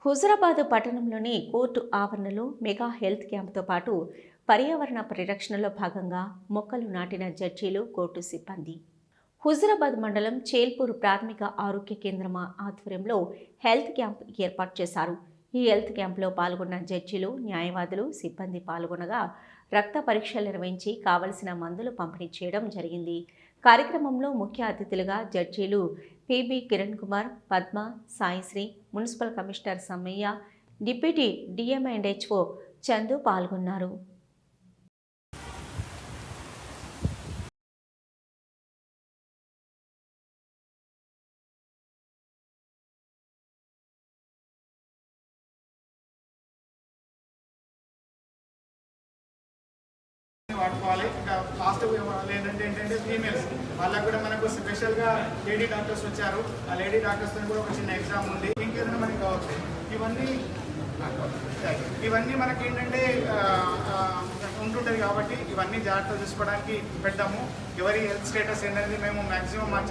హుజురాబాద్ పట్టణంలోని కోర్టు ఆవరణలో mega health క్యాంపుతో పాటు పర్యావరణ పరిరక్షణలో భాగంగా మొక్కలు నాటిన జడ్జీలు, కోర్టు సిబ్బంది. హుజురాబాద్ మండలం చేల్పూర్ ప్రాథమిక ఆరోగ్య కేంద్రం ఆధ్వర్యంలో హెల్త్ క్యాంప్ ఏర్పాటు చేశారు. ఈ హెల్త్ క్యాంపులో పాల్గొన్న జడ్జీలు, న్యాయవాదులు, సిబ్బంది పాల్గొనగా రక్త పరీక్షలు నిర్వహించి కావలసిన మందులు పంపిణీ చేయడం జరిగింది. కార్యక్రమంలో ముఖ్య అతిథులుగా జడ్జీలు P B Kiran Kumar, Padma, Saisri, municipal commissioner Sammaiah, deputy DM and HO Chandu పాల్గొన్నారు. వాడుకోవాలి. ఇంకా లాస్ట్ ఏంటంటే ఫీమేల్స్ వాళ్ళకు కూడా మనకు స్పెషల్గా లేడీ డాక్టర్స్ వచ్చారు. ఆ లేడీ డాక్టర్స్తో కూడా ఒక చిన్న ఎగ్జామ్ ఉంది. ఇంకేదైనా మనకి కావచ్చు. ఇవన్నీ మనకి ఏంటంటే ఉంటుంటుంది కాబట్టి ఇవన్నీ జాగ్రత్తలు చూసుకోవడానికి పెడతాము. ఎవరి హెల్త్ స్టేటస్ ఏంటనేది మేము మ్యాక్సిమం మా